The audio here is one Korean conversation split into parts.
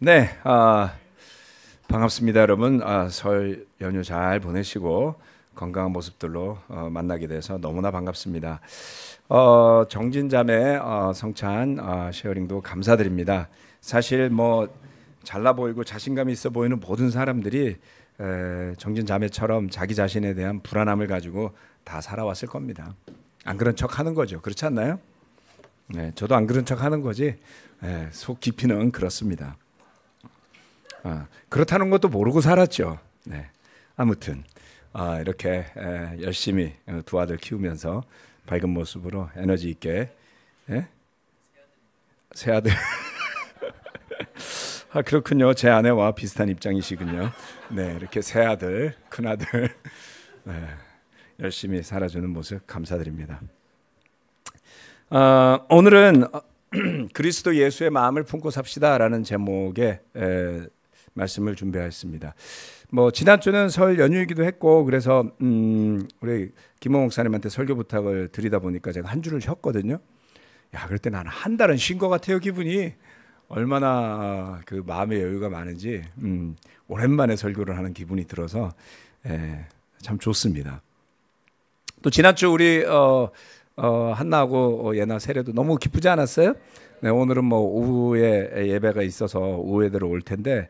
네, 반갑습니다, 여러분. 설 연휴 잘 보내시고 건강한 모습들로 만나게 돼서 너무나 반갑습니다. 정진자매 성찬 쉐어링도 감사드립니다. 사실 뭐 잘나 보이고 자신감이 있어 보이는 모든 사람들이 정진자매처럼 자기 자신에 대한 불안함을 가지고 다 살아왔을 겁니다. 안 그런 척 하는 거죠. 그렇지 않나요? 네, 저도 안 그런 척 하는 거지. 속 깊이는 그렇습니다. 그렇다는 것도 모르고 살았죠. 네. 아무튼 이렇게 열심히 두 아들 키우면서 밝은 모습으로 에너지 있게 세 아들 그렇군요. 제 아내와 비슷한 입장이시군요. 네, 이렇게 세 아들, 큰 아들 열심히 살아주는 모습 감사드립니다. 오늘은 그리스도 예수의 마음을 품고 삽시다라는 제목의 말씀을 준비했습니다. 뭐 지난주는 설 연휴이기도 했고 그래서 우리 김호 목사님한테 설교 부탁을 드리다 보니까 제가 한 주를 쉬었거든요. 야, 그럴 때 나는 한 달은 쉰 것 같아요. 기분이 얼마나 그 마음의 여유가 많은지 오랜만에 설교를 하는 기분이 들어서 참 좋습니다. 또 지난주 우리 한나하고 예나 세례도 너무 기쁘지 않았어요? 네, 오늘은 뭐 오후에 예배가 있어서 오후에 들어올 텐데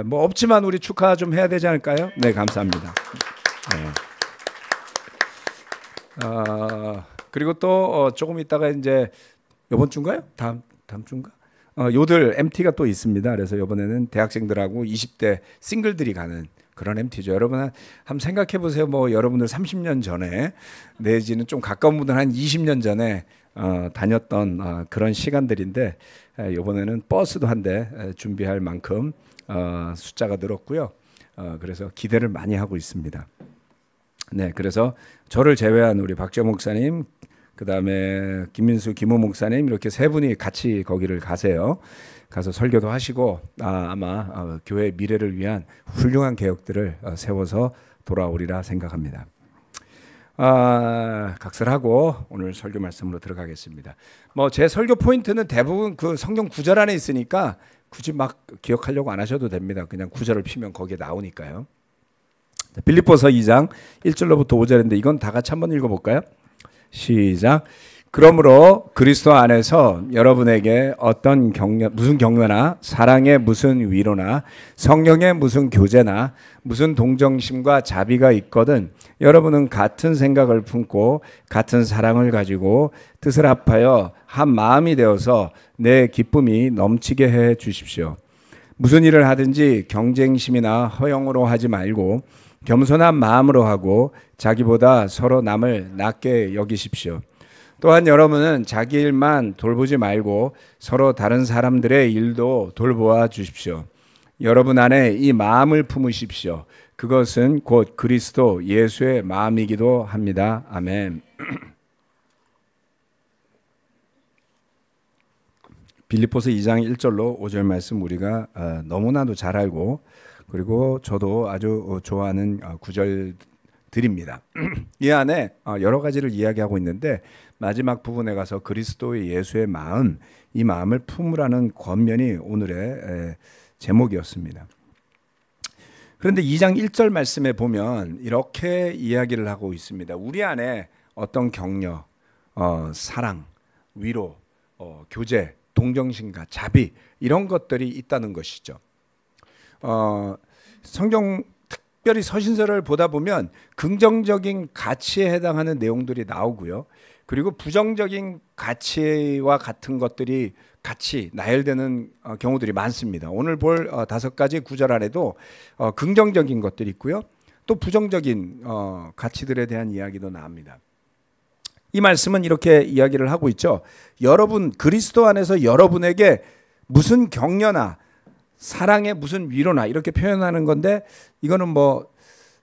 뭐 없지만 우리 축하 좀 해야 되지 않을까요? 네, 감사합니다. 그리고 또 조금 있다가 이제 이번 주인가요? 다음 주인가? 요들 MT가 또 있습니다. 그래서 이번에는 대학생들하고 20대 싱글들이 가는 그런 MT죠. 여러분 한번 생각해 보세요. 뭐 여러분들 30년 전에 내지는 좀 가까운 분들 한 20년 전에 다녔던 그런 시간들인데 이번에는 버스도 한 대 준비할 만큼 숫자가 늘었고요. 그래서 기대를 많이 하고 있습니다. 네, 그래서 저를 제외한 우리 박지영 목사님, 그 다음에 김민수, 김호 목사님 이렇게 세 분이 같이 거기를 가세요. 가서 설교도 하시고 아마 교회의 미래를 위한 훌륭한 개혁들을 세워서 돌아오리라 생각합니다. 각설하고 오늘 설교 말씀으로 들어가겠습니다. 뭐 제 설교 포인트는 대부분 그 성경 구절 안에 있으니까 굳이 막 기억하려고 안 하셔도 됩니다. 그냥 구절을 피면 거기에 나오니까요. 빌립보서 2장 1절로부터 5절인데 이건 다 같이 한번 읽어볼까요? 시작. 그러므로 그리스도 안에서 여러분에게 어떤 무슨 격려나 사랑의 무슨 위로나 성령의 무슨 교제나 무슨 동정심과 자비가 있거든 여러분은 같은 생각을 품고 같은 사랑을 가지고 뜻을 합하여 한 마음이 되어서 내 기쁨이 넘치게 해 주십시오. 무슨 일을 하든지 경쟁심이나 허영으로 하지 말고 겸손한 마음으로 하고 자기보다 서로 남을 낮게 여기십시오. 또한 여러분은 자기 일만 돌보지 말고 서로 다른 사람들의 일도 돌보아 주십시오. 여러분 안에 이 마음을 품으십시오. 그것은 곧 그리스도 예수의 마음이기도 합니다. 아멘. 빌립보서 2장 1절로 5절 말씀 우리가 너무나도 잘 알고 그리고 저도 아주 좋아하는 구절들입니다. 이 안에 여러 가지를 이야기하고 있는데 마지막 부분에 가서 그리스도의 예수의 마음, 이 마음을 품으라는 권면이 오늘의 제목이었습니다. 그런데 2장 1절 말씀에 보면 이렇게 이야기를 하고 있습니다. 우리 안에 어떤 격려, 사랑, 위로, 교제, 동정심과 자비 이런 것들이 있다는 것이죠. 성경 특별히 서신서를 보다 보면 긍정적인 가치에 해당하는 내용들이 나오고요. 그리고 부정적인 가치와 같은 것들이 같이 나열되는 경우들이 많습니다. 오늘 볼 5가지 구절 안에도 긍정적인 것들이 있고요. 또 부정적인 가치들에 대한 이야기도 나옵니다. 이 말씀은 이렇게 이야기를 하고 있죠. 여러분 그리스도 안에서 여러분에게 무슨 격려나 사랑의 무슨 위로나 이렇게 표현하는 건데 이거는 뭐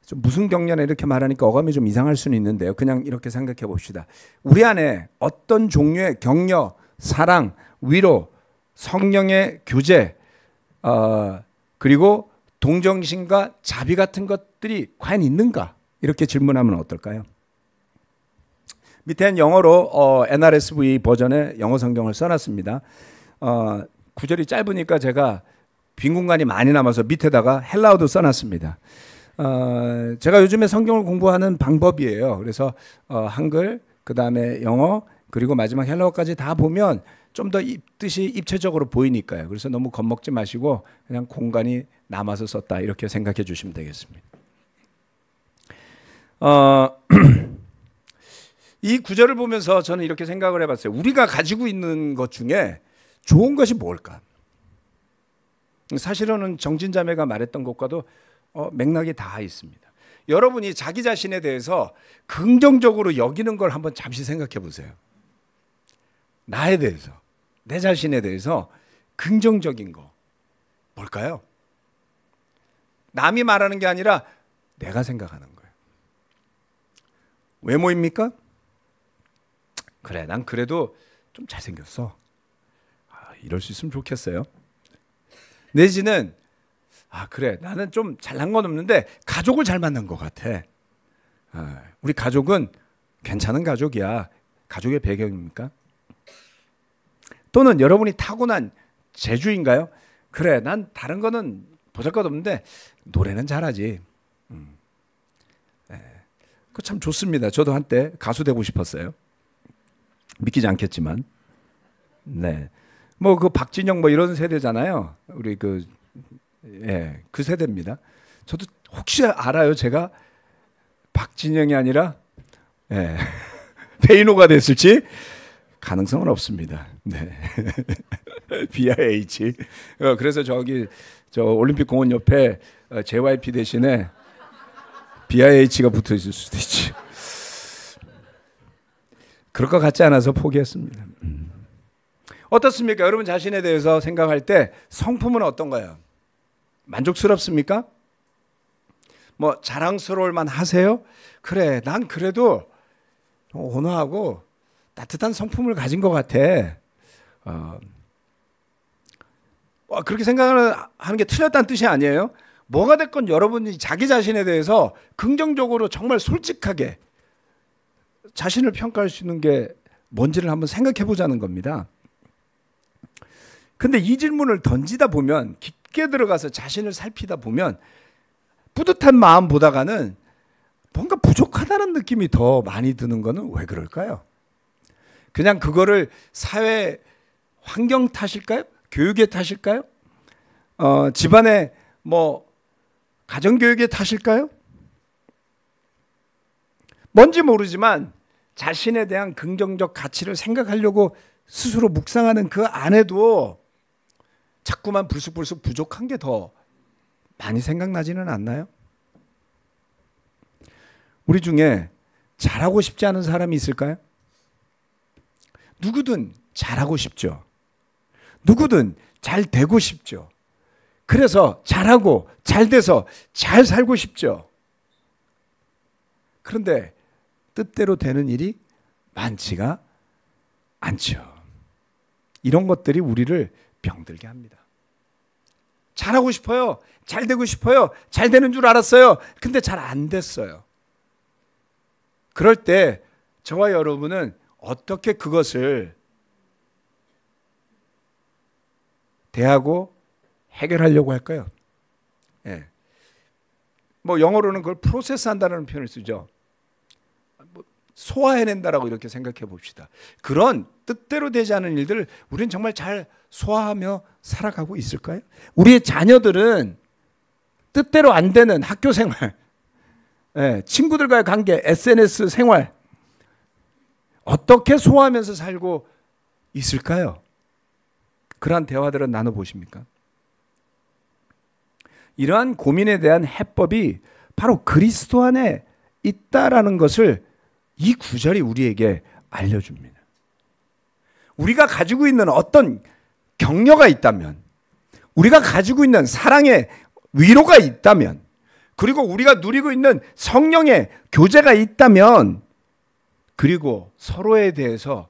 좀 무슨 격려나 이렇게 말하니까 어감이 좀 이상할 수는 있는데요. 그냥 이렇게 생각해 봅시다. 우리 안에 어떤 종류의 격려, 사랑, 위로, 성령의 교제, 그리고 동정심과 자비 같은 것들이 과연 있는가? 이렇게 질문하면 어떨까요? 밑에는 영어로 NRSV 버전의 영어 성경을 써놨습니다. 구절이 짧으니까 제가 빈 공간이 많이 남아서 밑에다가 헬라어도 써놨습니다. 제가 요즘에 성경을 공부하는 방법이에요. 그래서 한글, 그 다음에 영어, 그리고 마지막 헬라어까지 다 보면 좀 더 뜻이 입체적으로 보이니까요. 그래서 너무 겁먹지 마시고 그냥 공간이 남아서 썼다 이렇게 생각해 주시면 되겠습니다. 이 구절을 보면서 저는 이렇게 생각을 해봤어요. 우리가 가지고 있는 것 중에 좋은 것이 뭘까? 사실은 정진자매가 말했던 것과도 맥락이 다 있습니다. 여러분이 자기 자신에 대해서 긍정적으로 여기는 걸 한번 잠시 생각해 보세요. 나에 대해서, 내 자신에 대해서 긍정적인 거 뭘까요? 남이 말하는 게 아니라 내가 생각하는 거예요. 외모입니까? 그래, 난 그래도 좀 잘생겼어. 이럴 수 있으면 좋겠어요. 내지는 그래, 나는 좀 잘난 건 없는데 가족을 잘 만난 것 같아. 우리 가족은 괜찮은 가족이야. 가족의 배경입니까? 또는 여러분이 타고난 재주인가요? 그래, 난 다른 거는 보잘것없는데 노래는 잘하지. 그거 참 좋습니다. 저도 한때 가수 되고 싶었어요. 믿기지 않겠지만, 네, 뭐 그 박진영 뭐 이런 세대잖아요. 우리 그 세대입니다. 저도 혹시 알아요? 제가 박진영이 아니라 페이노가 됐을지 가능성은 없습니다. 네. BIH. 그래서 저 올림픽 공원 옆에 JYP 대신에 BIH가 붙어 있을 수도 있지. 그럴 것 같지 않아서 포기했습니다. 어떻습니까? 여러분 자신에 대해서 생각할 때 성품은 어떤가요? 만족스럽습니까? 뭐 자랑스러울 만 하세요? 그래, 난 그래도 온화하고 따뜻한 성품을 가진 것 같아. 그렇게 생각하는 게 틀렸다는 뜻이 아니에요. 뭐가 됐건 여러분이 자기 자신에 대해서 긍정적으로 정말 솔직하게 자신을 평가할 수 있는 게 뭔지를 한번 생각해 보자는 겁니다. 근데 이 질문을 던지다 보면, 깊게 들어가서 자신을 살피다 보면 뿌듯한 마음보다가는 뭔가 부족하다는 느낌이 더 많이 드는 거는 왜 그럴까요? 그냥 그거를 사회 환경 탓일까요? 교육의 탓일까요? 집안의 뭐 가정교육의 탓일까요? 뭔지 모르지만 자신에 대한 긍정적 가치를 생각하려고 스스로 묵상하는 그 안에도 자꾸만 불쑥불쑥 부족한 게 더 많이 생각나지는 않나요? 우리 중에 잘하고 싶지 않은 사람이 있을까요? 누구든 잘하고 싶죠. 누구든 잘 되고 싶죠. 그래서 잘하고 잘 돼서 잘 살고 싶죠. 그런데 뜻대로 되는 일이 많지가 않죠. 이런 것들이 우리를 병들게 합니다. 잘하고 싶어요. 잘 되고 싶어요. 잘 되는 줄 알았어요. 근데 잘 안 됐어요. 그럴 때 저와 여러분은 어떻게 그것을 대하고 해결하려고 할까요? 뭐 영어로는 그걸 프로세스 한다는 표현을 쓰죠. 소화해낸다라고 이렇게 생각해 봅시다. 그런 뜻대로 되지 않은 일들을 우리는 정말 잘 소화하며 살아가고 있을까요? 우리의 자녀들은 뜻대로 안 되는 학교 생활, 친구들과의 관계, SNS 생활 어떻게 소화하면서 살고 있을까요? 그러한 대화들은 나눠보십니까? 이러한 고민에 대한 해법이 바로 그리스도 안에 있다라는 것을 이 구절이 우리에게 알려줍니다. 우리가 가지고 있는 어떤 격려가 있다면, 우리가 가지고 있는 사랑의 위로가 있다면, 그리고 우리가 누리고 있는 성령의 교제가 있다면, 그리고 서로에 대해서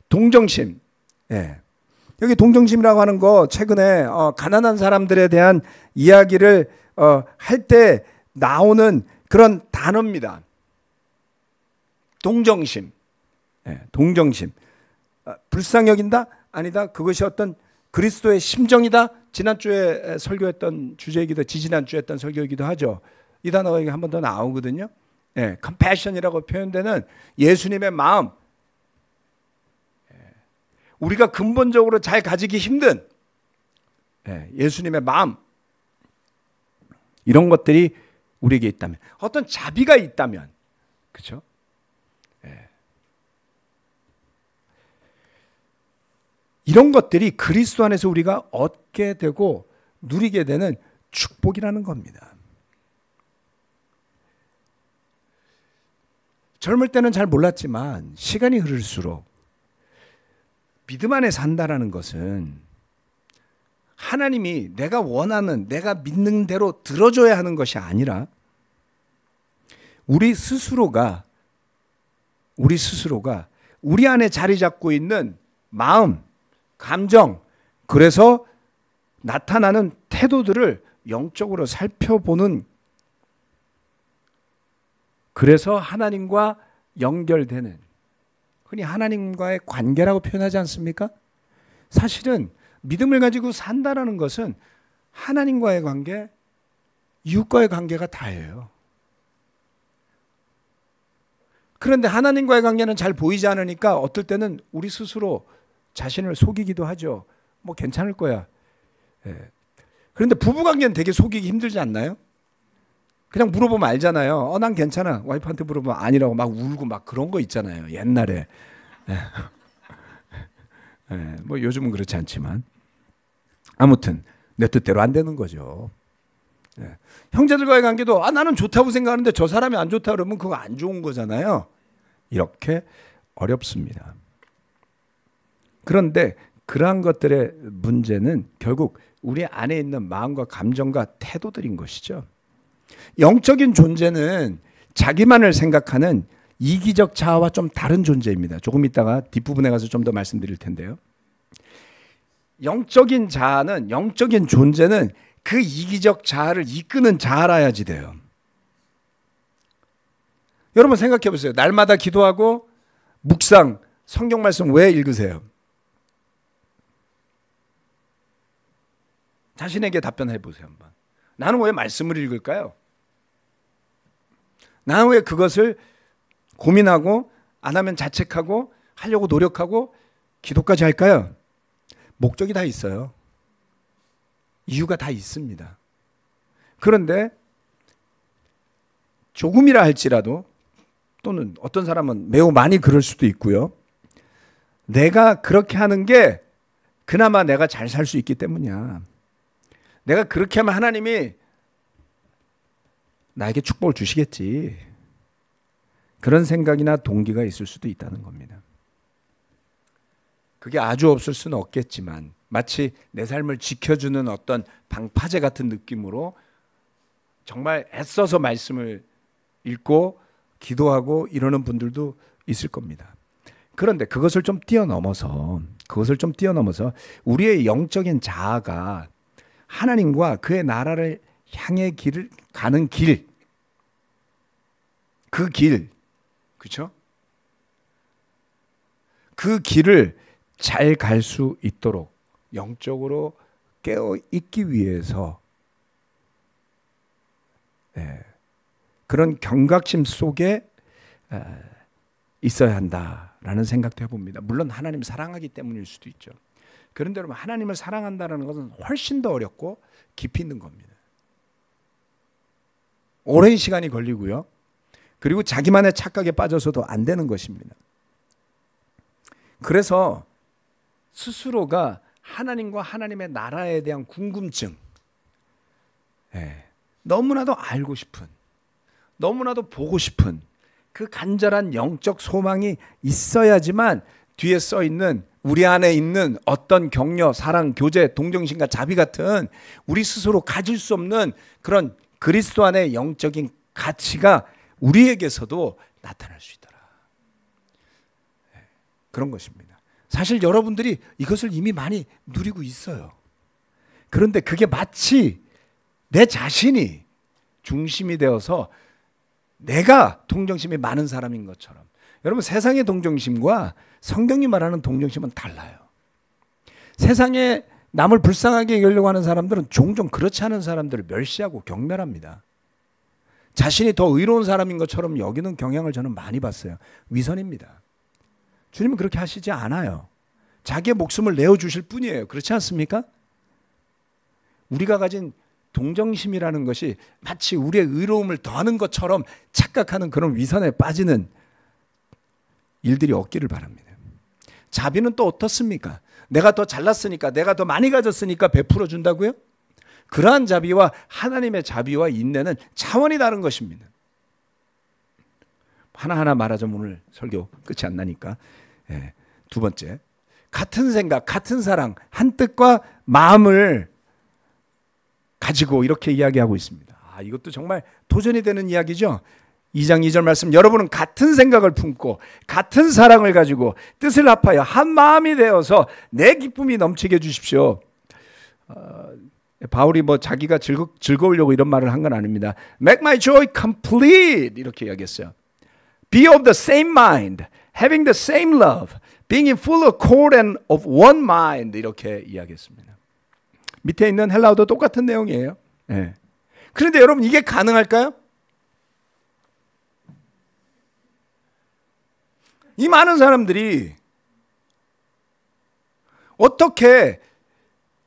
동정심, 여기 동정심이라고 하는 거 최근에 가난한 사람들에 대한 이야기를 할 때 나오는 그런 단어입니다. 동정심, 동정심. 불쌍히 여긴다? 아니다. 그것이 어떤 그리스도의 심정이다. 지난주에 설교했던 주제이기도, 지지난주에 했던 설교이기도 하죠. 이 단어가 한 번 더 나오거든요. 예, compassion이라고 표현되는 예수님의 마음. 우리가 근본적으로 잘 가지기 힘든 예수님의 마음. 이런 것들이 우리에게 있다면, 어떤 자비가 있다면, 그렇죠? 이런 것들이 그리스도 안에서 우리가 얻게 되고 누리게 되는 축복이라는 겁니다. 젊을 때는 잘 몰랐지만 시간이 흐를수록 믿음 안에 산다라는 것은 하나님이 내가 원하는, 내가 믿는 대로 들어줘야 하는 것이 아니라 우리 스스로가 우리 안에 자리 잡고 있는 마음, 감정, 그래서 나타나는 태도들을 영적으로 살펴보는, 그래서 하나님과 연결되는, 흔히 하나님과의 관계라고 표현하지 않습니까? 사실은 믿음을 가지고 산다라는 것은 하나님과의 관계, 이웃과의 관계가 다예요. 그런데 하나님과의 관계는 잘 보이지 않으니까 어떨 때는 우리 스스로 자신을 속이기도 하죠. 뭐 괜찮을 거야. 그런데 부부관계는 되게 속이기 힘들지 않나요? 그냥 물어보면 알잖아요. 난 괜찮아. 와이프한테 물어보면 아니라고 막 울고 막 그런 거 있잖아요. 옛날에. 뭐 요즘은 그렇지 않지만. 아무튼 내 뜻대로 안 되는 거죠. 형제들과의 관계도 나는 좋다고 생각하는데 저 사람이 안 좋다 그러면 그거 안 좋은 거잖아요. 이렇게 어렵습니다. 그런데 그러한 것들의 문제는 결국 우리 안에 있는 마음과 감정과 태도들인 것이죠. 영적인 존재는 자기만을 생각하는 이기적 자아와 좀 다른 존재입니다. 조금 이따가 뒷부분에 가서 좀 더 말씀드릴 텐데요. 영적인 자아는, 영적인 존재는 그 이기적 자아를 이끄는 자아라야지 돼요. 여러분 생각해 보세요. 날마다 기도하고 묵상, 성경 말씀 왜 읽으세요? 자신에게 답변해 보세요 한번. 나는 왜 말씀을 읽을까요? 나는 왜 그것을 고민하고 안 하면 자책하고 하려고 노력하고 기도까지 할까요? 목적이 다 있어요. 이유가 다 있습니다. 그런데 조금이라 할지라도, 또는 어떤 사람은 매우 많이 그럴 수도 있고요. 내가 그렇게 하는 게 그나마 내가 잘 살 수 있기 때문이야. 내가 그렇게 하면 하나님이 나에게 축복을 주시겠지. 그런 생각이나 동기가 있을 수도 있다는 겁니다. 그게 아주 없을 수는 없겠지만 마치 내 삶을 지켜주는 어떤 방파제 같은 느낌으로 정말 애써서 말씀을 읽고 기도하고 이러는 분들도 있을 겁니다. 그런데 그것을 좀 뛰어넘어서 우리의 영적인 자아가 하나님과 그의 나라를 향해 가는 길, 그 길, 그렇죠? 그 길을 잘 갈 수 있도록 영적으로 깨어 있기 위해서 그런 경각심 속에 있어야 한다라는 생각도 해봅니다. 물론 하나님을 사랑하기 때문일 수도 있죠. 그런데 여러분, 하나님을 사랑한다는 것은 훨씬 더 어렵고 깊이 있는 겁니다. 오랜 시간이 걸리고요. 그리고 자기만의 착각에 빠져서도 안 되는 것입니다. 그래서 스스로가 하나님과 하나님의 나라에 대한 궁금증, 너무나도 알고 싶은, 너무나도 보고 싶은 그 간절한 영적 소망이 있어야지만 뒤에 써 있는 우리 안에 있는 어떤 격려, 사랑, 교제, 동정심과 자비 같은 우리 스스로 가질 수 없는 그런 그리스도 안의 영적인 가치가 우리에게서도 나타날 수 있더라. 그런 것입니다. 사실 여러분들이 이것을 이미 많이 누리고 있어요. 그런데 그게 마치 내 자신이 중심이 되어서 내가 동정심이 많은 사람인 것처럼. 여러분, 세상의 동정심과 성경이 말하는 동정심은 달라요. 세상의 남을 불쌍하게 여기려고 하는 사람들은 종종 그렇지 않은 사람들을 멸시하고 경멸합니다. 자신이 더 의로운 사람인 것처럼 여기는 경향을 저는 많이 봤어요. 위선입니다. 주님은 그렇게 하시지 않아요. 자기의 목숨을 내어주실 뿐이에요. 그렇지 않습니까? 우리가 가진 동정심이라는 것이 마치 우리의 의로움을 더하는 것처럼 착각하는 그런 위선에 빠지는 일들이 없기를 바랍니다. 자비는 또 어떻습니까? 내가 더 잘났으니까, 내가 더 많이 가졌으니까 베풀어 준다고요? 그러한 자비와 하나님의 자비와 인내는 차원이 다른 것입니다. 하나하나 말하자면 오늘 설교 끝이 안 나니까. 두 번째, 같은 생각, 같은 사랑, 한 뜻과 마음을 가지고 이렇게 이야기하고 있습니다. 이것도 정말 도전이 되는 이야기죠. 2장 2절 말씀, 여러분은 같은 생각을 품고 같은 사랑을 가지고 뜻을 합하여 한 마음이 되어서 내 기쁨이 넘치게 해주십시오. 바울이 뭐 자기가 즐거우려고 이런 말을 한 건 아닙니다. Make my joy complete 이렇게 이야기했어요. Be of the same mind, having the same love, being in full accord and of one mind 이렇게 이야기했습니다. 밑에 있는 헬라어도 똑같은 내용이에요. 그런데 여러분 이게 가능할까요? 이 많은 사람들이 어떻게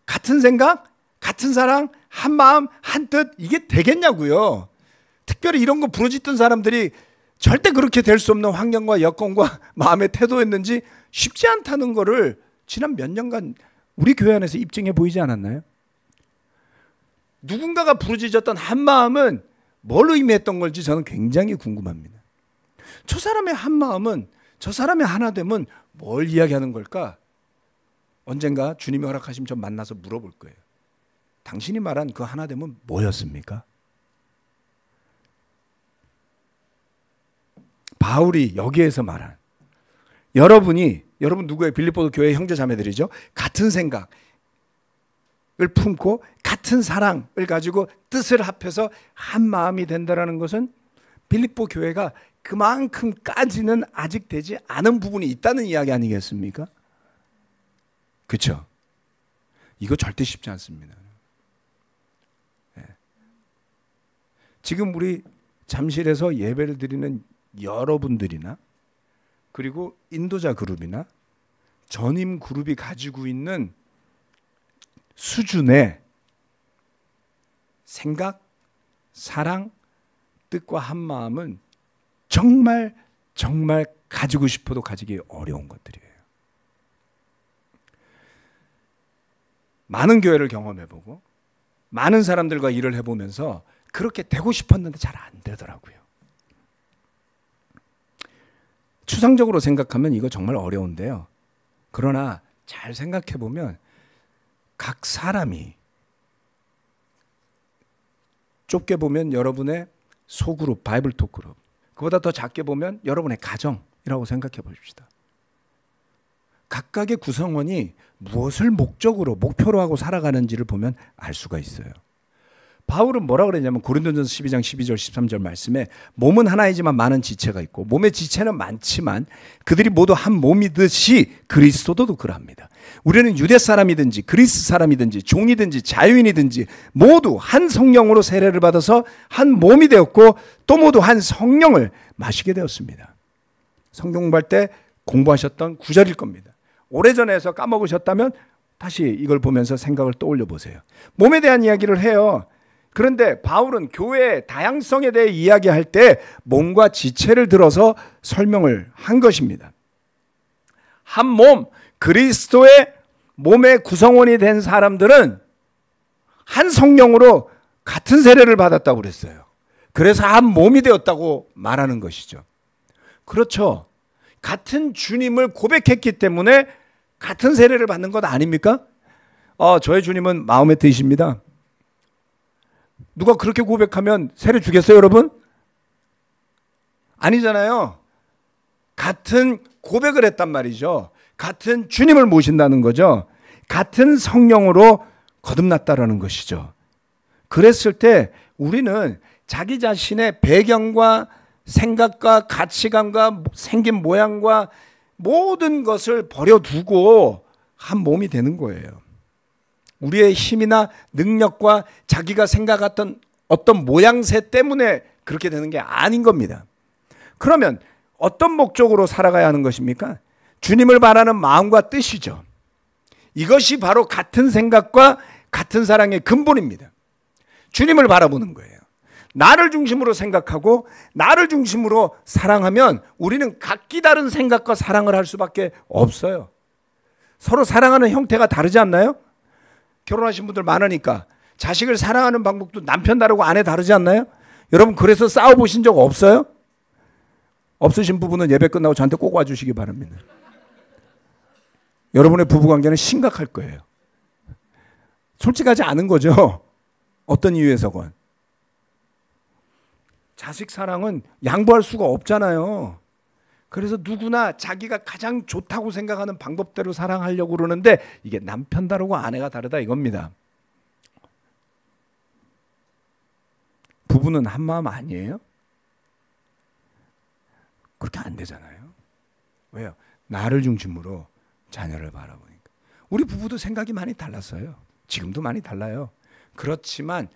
같은 생각, 같은 사랑, 한 마음, 한 뜻 이게 되겠냐고요. 특별히 이런 거 부르짖던 사람들이 절대 그렇게 될 수 없는 환경과 여건과 마음의 태도였는지 쉽지 않다는 거를 지난 몇 년간 우리 교회 안에서 입증해 보이지 않았나요? 누군가가 부르짖었던 한 마음은 뭘 의미했던 건지 저는 굉장히 궁금합니다. 저 사람의 한 마음은, 저 사람의 하나됨은 뭘 이야기하는 걸까? 언젠가 주님이 허락하시면 좀 만나서 물어볼 거예요. 당신이 말한 그 하나됨은 뭐였습니까? 바울이 여기에서 말한 여러분 누구예요? 빌립보 교회 형제 자매들이죠. 같은 생각을 품고 같은 사랑을 가지고 뜻을 합해서 한 마음이 된다는 것은 빌립보 교회가 그만큼까지는 아직 되지 않은 부분이 있다는 이야기 아니겠습니까? 그렇죠? 이거 절대 쉽지 않습니다. 지금 우리 잠실에서 예배를 드리는 여러분들이나 그리고 인도자 그룹이나 전임 그룹이 가지고 있는 수준의 생각, 사랑, 뜻과 한 마음은 정말 가지고 싶어도 가지기 어려운 것들이에요. 많은 교회를 경험해보고 많은 사람들과 일을 해보면서 그렇게 되고 싶었는데 잘 안 되더라고요. 추상적으로 생각하면 이거 정말 어려운데요. 그러나 잘 생각해보면 각 사람이 좁게 보면 여러분의 소그룹, 바이블톡 그룹, 그보다 더 작게 보면 여러분의 가정이라고 생각해 보십시다. 각각의 구성원이 무엇을 목표로 하고 살아가는지를 보면 알 수가 있어요. 바울은 뭐라 그랬냐면 고린도전서 12장 12절 13절 말씀에 몸은 하나이지만 많은 지체가 있고 몸의 지체는 많지만 그들이 모두 한 몸이듯이 그리스도도 그러합니다. 우리는 유대 사람이든지 그리스 사람이든지 종이든지 자유인이든지 모두 한 성령으로 세례를 받아서 한 몸이 되었고 또 모두 한 성령을 마시게 되었습니다. 성경 공부할 때 공부하셨던 구절일 겁니다. 오래전에 해서 까먹으셨다면 다시 이걸 보면서 생각을 떠올려 보세요. 몸에 대한 이야기를 해요. 그런데 바울은 교회의 다양성에 대해 이야기할 때 몸과 지체를 들어서 설명을 한 것입니다. 한 몸, 그리스도의 몸의 구성원이 된 사람들은 한 성령으로 같은 세례를 받았다고 그랬어요. 그래서 한 몸이 되었다고 말하는 것이죠. 그렇죠. 같은 주님을 고백했기 때문에 같은 세례를 받는 것 아닙니까? 저의 주님은 마음에 드십니다. 누가 그렇게 고백하면 세례 주겠어요, 여러분? 아니잖아요. 같은 고백을 했단 말이죠. 같은 주님을 모신다는 거죠. 같은 성령으로 거듭났다라는 것이죠. 그랬을 때 우리는 자기 자신의 배경과 생각과 가치관과 생긴 모양과 모든 것을 버려두고 한 몸이 되는 거예요. 우리의 힘이나 능력과 자기가 생각했던 어떤 모양새 때문에 그렇게 되는 게 아닌 겁니다. 그러면 어떤 목적으로 살아가야 하는 것입니까? 주님을 바라는 마음과 뜻이죠. 이것이 바로 같은 생각과 같은 사랑의 근본입니다. 주님을 바라보는 거예요. 나를 중심으로 생각하고 나를 중심으로 사랑하면 우리는 각기 다른 생각과 사랑을 할 수밖에 없어요. 서로 사랑하는 형태가 다르지 않나요? 결혼하신 분들 많으니까 자식을 사랑하는 방법도 남편 다르고 아내 다르지 않나요? 여러분 그래서 싸워보신 적 없어요? 없으신 부부는 예배 끝나고 저한테 꼭 와주시기 바랍니다. 여러분의 부부관계는 심각할 거예요. 솔직하지 않은 거죠. 어떤 이유에서건. 자식 사랑은 양보할 수가 없잖아요. 그래서 누구나 자기가 가장 좋다고 생각하는 방법대로 사랑하려고 그러는데 이게 남편 다르고 아내가 다르다 이겁니다. 부부는 한 마음 아니에요? 그렇게 안 되잖아요. 왜요? 나를 중심으로 자녀를 바라보니까. 우리 부부도 생각이 많이 달랐어요. 지금도 많이 달라요. 그렇지만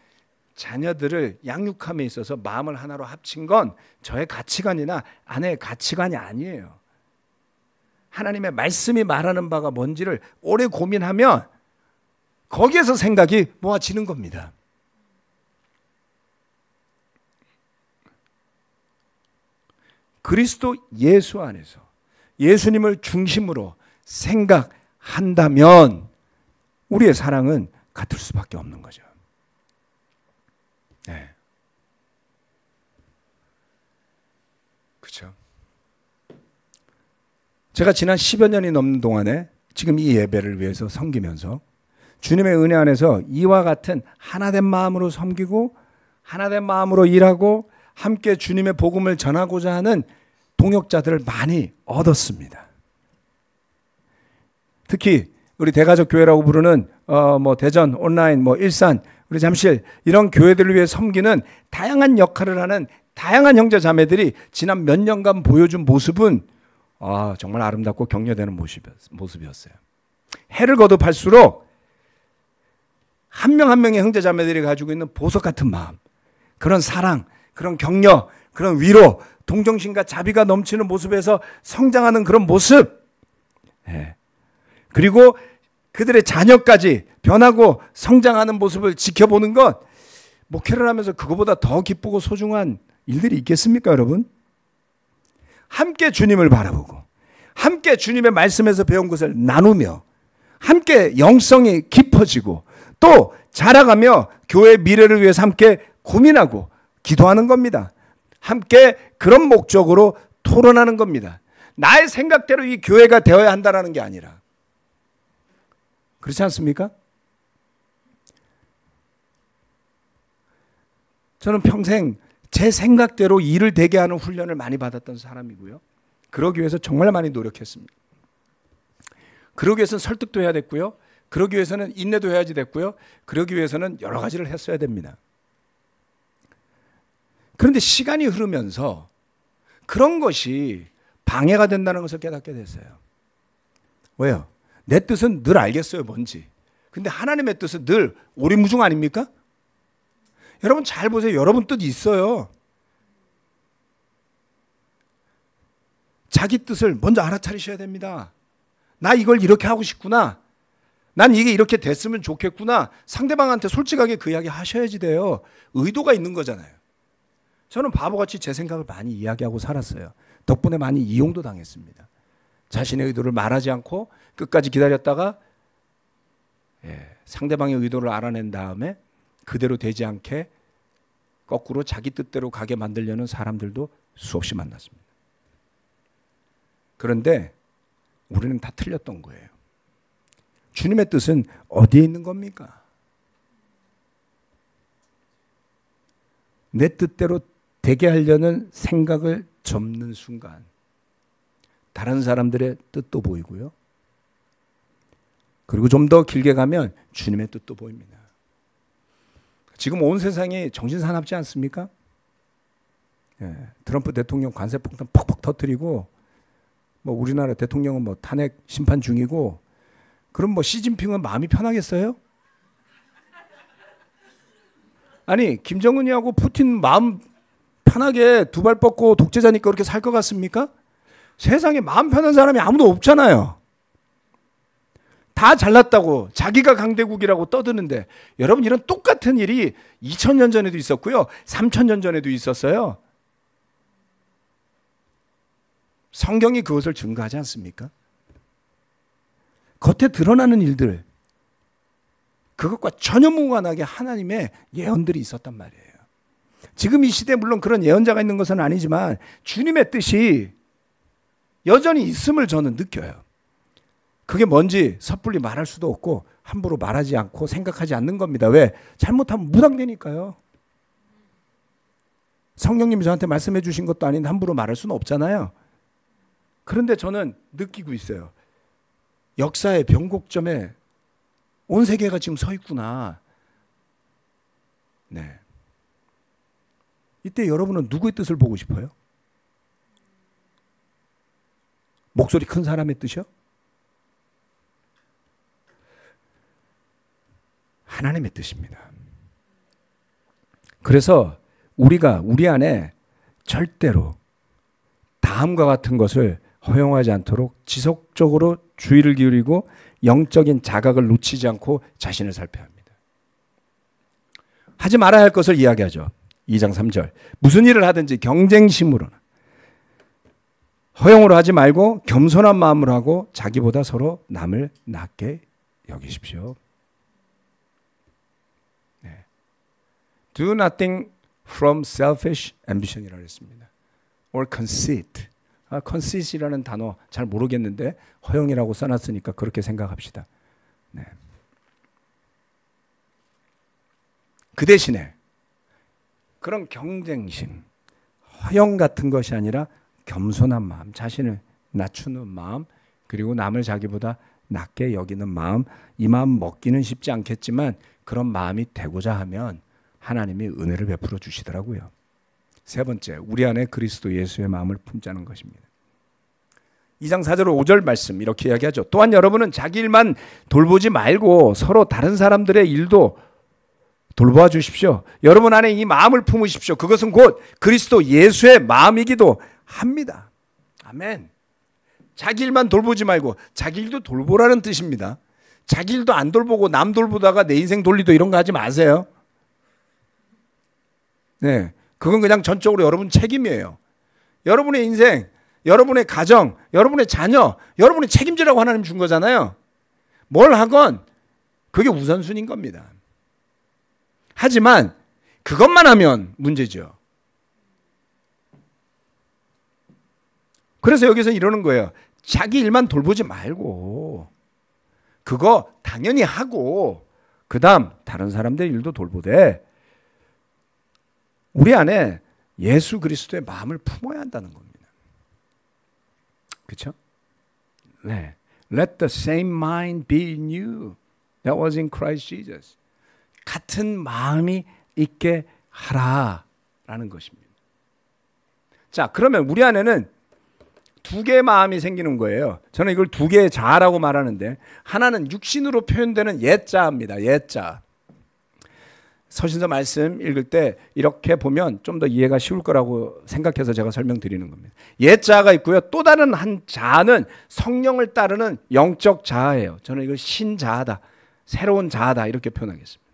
자녀들을 양육함에 있어서 마음을 하나로 합친 건 저의 가치관이나 아내의 가치관이 아니에요. 하나님의 말씀이 말하는 바가 뭔지를 오래 고민하면 거기에서 생각이 모아지는 겁니다. 그리스도 예수 안에서 예수님을 중심으로 생각한다면 우리의 사랑은 같을 수밖에 없는 거죠. 네. 그렇죠. 제가 지난 10여 년이 넘는 동안에 지금 이 예배를 위해서 섬기면서 주님의 은혜 안에서 이와 같은 하나된 마음으로 섬기고 하나된 마음으로 일하고 함께 주님의 복음을 전하고자 하는 동역자들을 많이 얻었습니다. 특히 우리 대가족 교회라고 부르는 대전, 온라인, 일산, 우리 잠실 이런 교회들을 위해 섬기는 다양한 역할을 하는 다양한 형제 자매들이 지난 몇 년간 보여준 모습은 정말 아름답고 격려되는 모습이었어요. 해를 거듭할수록 한 명 한 명의 형제 자매들이 가지고 있는 보석 같은 마음, 그런 사랑, 그런 격려, 그런 위로, 동정심과 자비가 넘치는 모습에서 성장하는 그런 모습, 그리고 그들의 자녀까지 변하고 성장하는 모습을 지켜보는 것, 목회를 하면서 그거보다 더 기쁘고 소중한 일들이 있겠습니까, 여러분? 함께 주님을 바라보고 함께 주님의 말씀에서 배운 것을 나누며 함께 영성이 깊어지고 또 자라가며 교회의 미래를 위해서 함께 고민하고 기도하는 겁니다. 함께 그런 목적으로 토론하는 겁니다. 나의 생각대로 이 교회가 되어야 한다는 게 아니라. 그렇지 않습니까? 저는 평생 제 생각대로 일을 되게 하는 훈련을 많이 받았던 사람이고요. 그러기 위해서 정말 많이 노력했습니다. 그러기 위해서는 설득도 해야 됐고요. 그러기 위해서는 인내도 해야지 됐고요. 그러기 위해서는 여러 가지를 했어야 됩니다. 그런데 시간이 흐르면서 그런 것이 방해가 된다는 것을 깨닫게 됐어요. 왜요? 내 뜻은 늘 알겠어요, 뭔지. 근데 하나님의 뜻은 늘 오리무중 아닙니까? 여러분 잘 보세요. 여러분 뜻이 있어요. 자기 뜻을 먼저 알아차리셔야 됩니다. 나 이걸 이렇게 하고 싶구나. 난 이게 이렇게 됐으면 좋겠구나. 상대방한테 솔직하게 그 이야기 하셔야지 돼요. 의도가 있는 거잖아요. 저는 바보같이 제 생각을 많이 이야기하고 살았어요. 덕분에 많이 이용도 당했습니다. 자신의 의도를 말하지 않고 끝까지 기다렸다가 상대방의 의도를 알아낸 다음에 그대로 되지 않게 거꾸로 자기 뜻대로 가게 만들려는 사람들도 수없이 만났습니다. 그런데 우리는 다 틀렸던 거예요. 주님의 뜻은 어디에 있는 겁니까? 내 뜻대로 되게 하려는 생각을 접는 순간 다른 사람들의 뜻도 보이고요. 그리고 좀 더 길게 가면 주님의 뜻도 보입니다. 지금 온 세상이 정신사납지 않습니까? 트럼프 대통령 관세폭탄 퍽퍽 터뜨리고 우리나라 대통령은 탄핵 심판 중이고 그럼 시진핑은 마음이 편하겠어요? 아니 김정은이하고 푸틴 마음 편하게 두 발 뻗고 독재자니까 그렇게 살 것 같습니까? 세상에 마음 편한 사람이 아무도 없잖아요. 다 잘났다고 자기가 강대국이라고 떠드는데 여러분 이런 똑같은 일이 2000년 전에도 있었고요. 3000년 전에도 있었어요. 성경이 그것을 증거하지 않습니까? 겉에 드러나는 일들 그것과 전혀 무관하게 하나님의 예언들이 있었단 말이에요. 지금 이 시대에 물론 그런 예언자가 있는 것은 아니지만 주님의 뜻이 여전히 있음을 저는 느껴요. 그게 뭔지 섣불리 말할 수도 없고 함부로 말하지 않고 생각하지 않는 겁니다. 왜? 잘못하면 무당되니까요. 성령님이 저한테 말씀해 주신 것도 아닌데 함부로 말할 수는 없잖아요. 그런데 저는 느끼고 있어요. 역사의 변곡점에 온 세계가 지금 서 있구나. 네. 이때 여러분은 누구의 뜻을 보고 싶어요? 목소리 큰 사람의 뜻이요? 하나님의 뜻입니다. 그래서 우리가 우리 안에 절대로 다음과 같은 것을 허용하지 않도록 지속적으로 주의를 기울이고 영적인 자각을 놓치지 않고 자신을 살펴야 합니다. 하지 말아야 할 것을 이야기하죠. 2장 3절. 무슨 일을 하든지 경쟁심으로나 허용으로 하지 말고 겸손한 마음으로 하고 자기보다 서로 남을 낮게 여기십시오. 네. Do nothing from selfish ambition이라고 했습니다. or conceit. conceit이라는 단어 잘 모르겠는데 허용이라고 써놨으니까 그렇게 생각합시다. 네. 그 대신에 그런 경쟁심, 허용 같은 것이 아니라 겸손한 마음, 자신을 낮추는 마음, 그리고 남을 자기보다 낮게 여기는 마음, 이 마음 먹기는 쉽지 않겠지만 그런 마음이 되고자 하면 하나님이 은혜를 베풀어 주시더라고요. 세 번째, 우리 안에 그리스도 예수의 마음을 품자는 것입니다. 2장 4절 5절 말씀 이렇게 이야기하죠. 또한 여러분은 자기 일만 돌보지 말고 서로 다른 사람들의 일도 돌보아 주십시오. 여러분 안에 이 마음을 품으십시오. 그것은 곧 그리스도 예수의 마음이기도 합니다. 아멘. 자기 일만 돌보지 말고 자기 일도 돌보라는 뜻입니다. 자기 일도 안 돌보고 남 돌보다가 내 인생 돌리도 이런 거 하지 마세요. 네, 그건 그냥 전적으로 여러분 책임이에요. 여러분의 인생, 여러분의 가정, 여러분의 자녀, 여러분의 책임지라고 하나님 준 거잖아요. 뭘 하건 그게 우선순위인 겁니다. 하지만 그것만 하면 문제죠. 그래서 여기서 이러는 거예요. 자기 일만 돌보지 말고 그거 당연히 하고 그 다음 다른 사람들 일도 돌보되 우리 안에 예수 그리스도의 마음을 품어야 한다는 겁니다. 그렇죠? 네. Let the same mind be in you that was in Christ Jesus. 같은 마음이 있게 하라라는 것입니다. 자, 그러면 우리 안에는 두 개의 마음이 생기는 거예요. 저는 이걸 두 개의 자라고 말하는데 하나는 육신으로 표현되는 옛자입니다. 옛자. 서신서 말씀 읽을 때 이렇게 보면 좀 더 이해가 쉬울 거라고 생각해서 제가 설명드리는 겁니다. 옛자가 있고요. 또 다른 한 자는 성령을 따르는 영적 자아예요. 저는 이걸 신자아다, 새로운 자아다 이렇게 표현하겠습니다.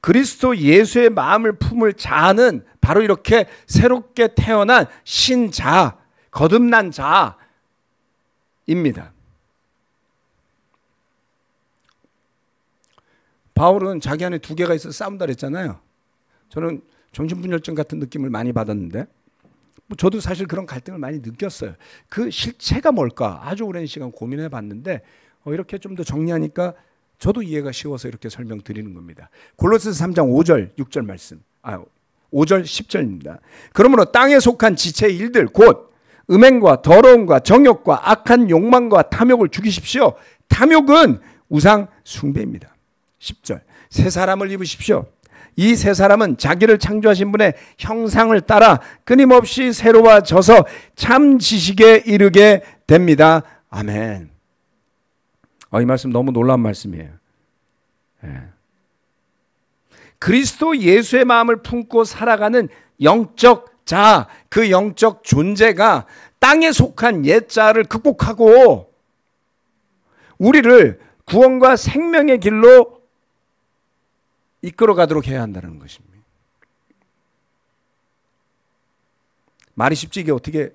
그리스도 예수의 마음을 품을 자아는 바로 이렇게 새롭게 태어난 신자, 거듭난 자입니다. 바울은 자기 안에 두 개가 있어서 싸운다 그랬잖아요. 저는 정신분열증 같은 느낌을 많이 받았는데 저도 사실 그런 갈등을 많이 느꼈어요. 그 실체가 뭘까 아주 오랜 시간 고민해 봤는데 이렇게 좀 더 정리하니까 저도 이해가 쉬워서 이렇게 설명드리는 겁니다. 골로새서 3장 5절 6절 말씀 5절 10절입니다. 그러므로 땅에 속한 지체의 일들 곧 음행과 더러움과 정욕과 악한 욕망과 탐욕을 죽이십시오. 탐욕은 우상 숭배입니다. 10절 새 사람을 입으십시오. 이 새 사람은 자기를 창조하신 분의 형상을 따라 끊임없이 새로워져서 참 지식에 이르게 됩니다. 아멘. 이 말씀 너무 놀라운 말씀이에요. 네. 그리스도 예수의 마음을 품고 살아가는 영적 자, 그 영적 존재가 땅에 속한 옛 자를 극복하고 우리를 구원과 생명의 길로 이끌어 가도록 해야 한다는 것입니다. 말이 쉽지 이게 어떻게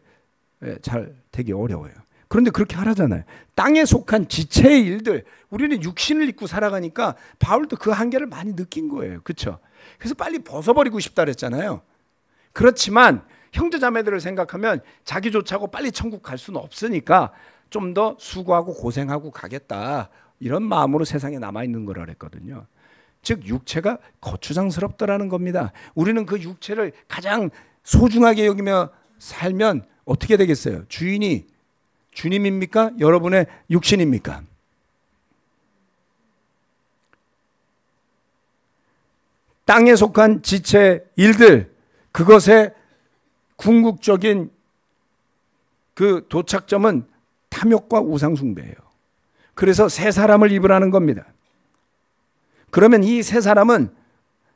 잘 되기 어려워요. 그런데 그렇게 하라잖아요. 땅에 속한 지체의 일들, 우리는 육신을 입고 살아가니까 바울도 그 한계를 많이 느낀 거예요. 그렇죠? 그래서 빨리 벗어버리고 싶다 그랬잖아요. 그렇지만 형제 자매들을 생각하면 자기조차고 빨리 천국 갈 수는 없으니까 좀 더 수고하고 고생하고 가겠다, 이런 마음으로 세상에 남아있는 거라 그랬거든요. 즉 육체가 거추장스럽다라는 겁니다. 우리는 그 육체를 가장 소중하게 여기며 살면 어떻게 되겠어요? 주인이 주님입니까? 여러분의 육신입니까? 땅에 속한 지체 일들, 그것의 궁극적인 그 도착점은 탐욕과 우상숭배예요. 그래서 새 사람을 입으라는 겁니다. 그러면 이 새 사람은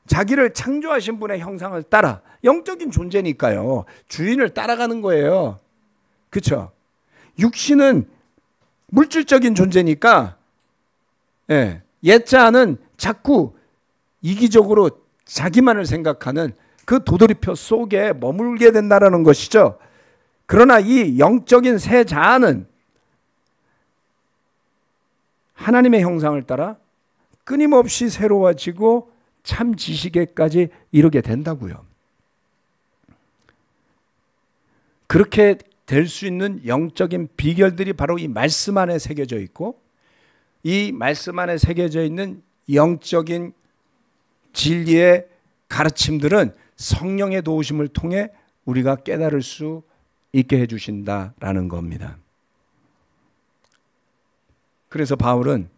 자기를 창조하신 분의 형상을 따라, 영적인 존재니까요, 주인을 따라가는 거예요. 그렇죠? 육신은 물질적인 존재니까 옛자는 자꾸 이기적으로 자기만을 생각하는 그 도돌이표 속에 머물게 된다는 것이죠. 그러나 이 영적인 새 자아는 하나님의 형상을 따라 끊임없이 새로워지고 참 지식에까지 이르게 된다고요. 그렇게 될 수 있는 영적인 비결들이 바로 이 말씀 안에 새겨져 있고, 이 말씀 안에 새겨져 있는 영적인 진리의 가르침들은 성령의 도우심을 통해 우리가 깨달을 수 있게 해주신다라는 겁니다. 그래서 바울은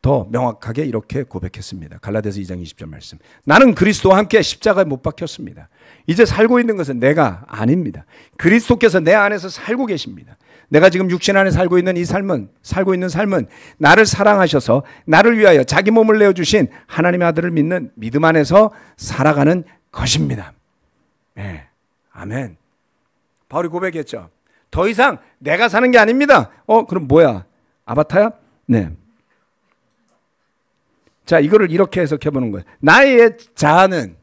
더 명확하게 이렇게 고백했습니다. 갈라디아서 2장 20절 말씀. 나는 그리스도와 함께 십자가에 못 박혔습니다. 이제 살고 있는 것은 내가 아닙니다. 그리스도께서 내 안에서 살고 계십니다. 내가 지금 육신 안에 살고 있는 삶은 나를 사랑하셔서 나를 위하여 자기 몸을 내어주신 하나님의 아들을 믿는 믿음 안에서 살아가는 것입니다. 네. 아멘. 바울이 고백했죠. 더 이상 내가 사는 게 아닙니다. 그럼 뭐야? 아바타야? 네. 자, 이거를 이렇게 해석해 보는 거예요. 나의 옛 자아는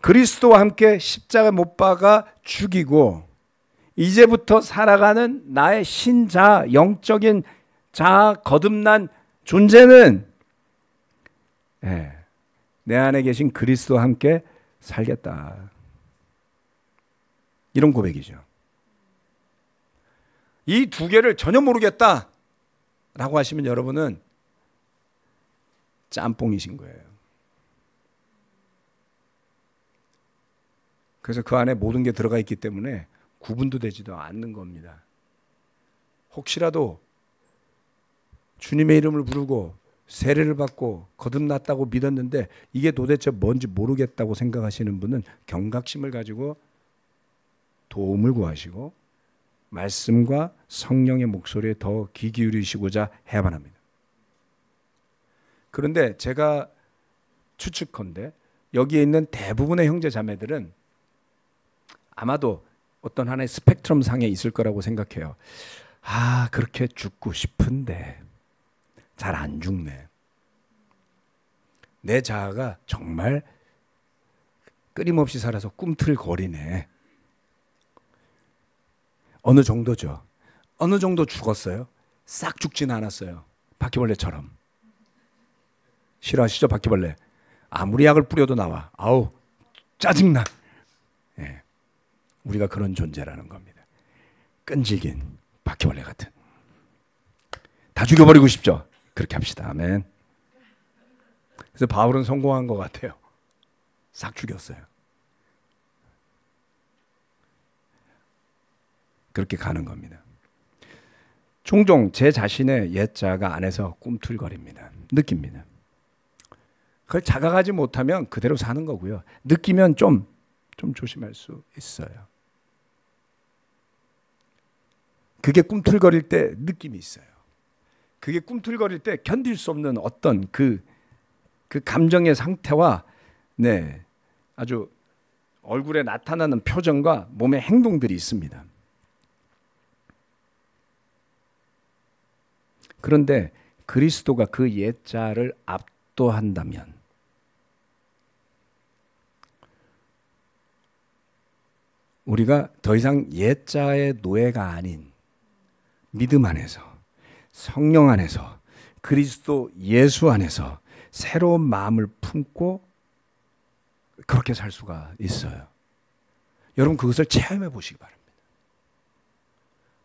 그리스도와 함께 십자가에 못 박아 죽이고, 이제부터 살아가는 나의 신자, 영적인 자아, 거듭난 존재는 내 안에 계신 그리스도와 함께 살겠다. 이런 고백이죠. 이 두 개를 전혀 모르겠다라고 하시면 여러분은 짬뽕이신 거예요. 그래서 그 안에 모든 게 들어가 있기 때문에 구분도 되지도 않는 겁니다. 혹시라도 주님의 이름을 부르고 세례를 받고 거듭났다고 믿었는데 이게 도대체 뭔지 모르겠다고 생각하시는 분은 경각심을 가지고 도움을 구하시고 말씀과 성령의 목소리에 더 귀 기울이시고자 해야만 합니다. 그런데 제가 추측컨대 여기에 있는 대부분의 형제 자매들은 아마도 어떤 하나의 스펙트럼 상에 있을 거라고 생각해요. 그렇게 죽고 싶은데 잘 안 죽네. 내 자아가 정말 끊임없이 살아서 꿈틀거리네. 어느 정도죠? 어느 정도 죽었어요? 싹 죽지는 않았어요. 바퀴벌레처럼. 싫어하시죠? 바퀴벌레. 아무리 약을 뿌려도 나와. 아우 짜증나. 우리가 그런 존재라는 겁니다. 끈질긴 바퀴벌레 같은. 다 죽여버리고 싶죠? 그렇게 합시다. 아멘. 그래서 바울은 성공한 것 같아요. 싹 죽였어요. 그렇게 가는 겁니다. 종종 제 자신의 옛 자아가 안에서 꿈틀거립니다. 느낍니다. 그걸 자각하지 못하면 그대로 사는 거고요. 느끼면 좀 조심할 수 있어요. 그게 꿈틀거릴 때 느낌이 있어요. 그게 꿈틀거릴 때 견딜 수 없는 어떤 그 그 감정의 상태와 네, 아주 얼굴에 나타나는 표정과 몸의 행동들이 있습니다. 그런데 그리스도가 그 옛자를 압도한다면 우리가 더 이상 옛자의 노예가 아닌 믿음 안에서, 성령 안에서, 그리스도 예수 안에서 새로운 마음을 품고 그렇게 살 수가 있어요. 여러분 그것을 체험해 보시기 바랍니다.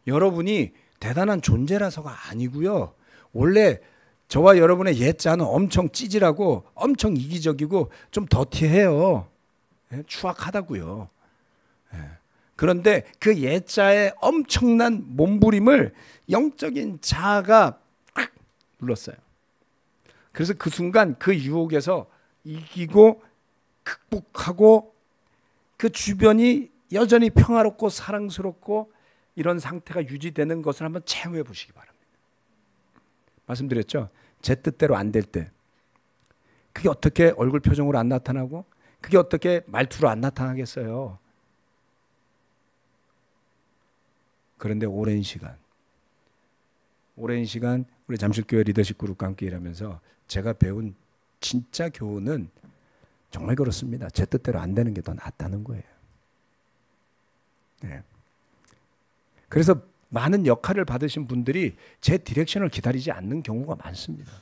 여러분이 대단한 존재라서가 아니고요. 원래 저와 여러분의 옛자는 엄청 찌질하고 엄청 이기적이고 좀 더티해요. 추악하다고요. 그런데 그 옛자의 엄청난 몸부림을 영적인 자아가 꽉 눌렀어요. 그래서 그 순간 그 유혹에서 이기고 극복하고 그 주변이 여전히 평화롭고 사랑스럽고 이런 상태가 유지되는 것을 한번 체험해 보시기 바랍니다. 말씀드렸죠? 제 뜻대로 안 될 때 그게 어떻게 얼굴 표정으로 안 나타나고 그게 어떻게 말투로 안 나타나겠어요? 그런데 오랜 시간 우리 잠실교회 리더십 그룹과 함께 일하면서 제가 배운 진짜 교훈은 정말 그렇습니다. 제 뜻대로 안 되는 게 더 낫다는 거예요. 네. 그래서 많은 역할을 받으신 분들이 제 디렉션을 기다리지 않는 경우가 많습니다.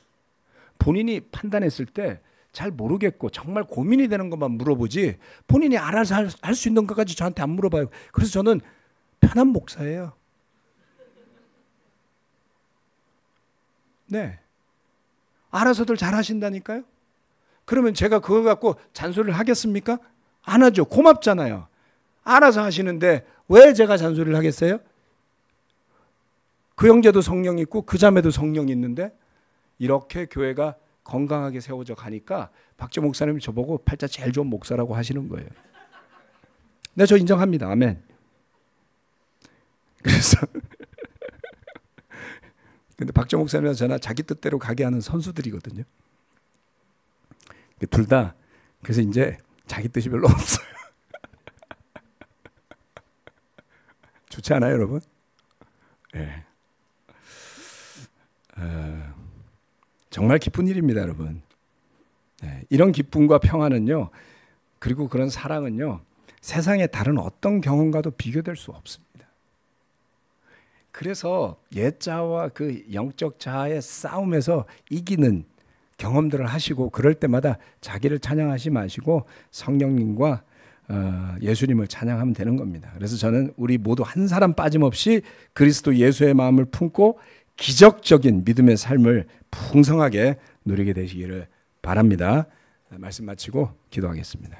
본인이 판단했을 때 잘 모르겠고 정말 고민이 되는 것만 물어보지 본인이 알아서 할 수 있는 것까지 저한테 안 물어봐요. 그래서 저는 편한 목사예요. 네. 알아서들 잘 하신다니까요. 그러면 제가 그거 갖고 잔소리를 하겠습니까? 안 하죠. 고맙잖아요. 알아서 하시는데 왜 제가 잔소리를 하겠어요? 그 형제도 성령이 있고 그 자매도 성령이 있는데 이렇게 교회가 건강하게 세워져 가니까 박재 목사님이 저보고 팔자 제일 좋은 목사라고 하시는 거예요. 네, 저 인정합니다. 아멘. 그래서 근데 박재 목사님이랑 저나 자기 뜻대로 가게 하는 선수들이거든요. 둘 다 그래서 이제 자기 뜻이 별로 없어요. 좋지 않아요, 여러분? 네. 정말 기쁜 일입니다, 여러분. 네. 이런 기쁨과 평안은요, 그리고 그런 사랑은요, 세상의 다른 어떤 경험과도 비교될 수 없습니다. 그래서 옛자와 그 영적 자아의 싸움에서 이기는 경험들을 하시고 그럴 때마다 자기를 찬양하지 마시고 성령님과 예수님을 찬양하면 되는 겁니다. 그래서 저는 우리 모두 한 사람 빠짐없이 그리스도 예수의 마음을 품고 기적적인 믿음의 삶을 풍성하게 누리게 되시기를 바랍니다. 말씀 마치고 기도하겠습니다.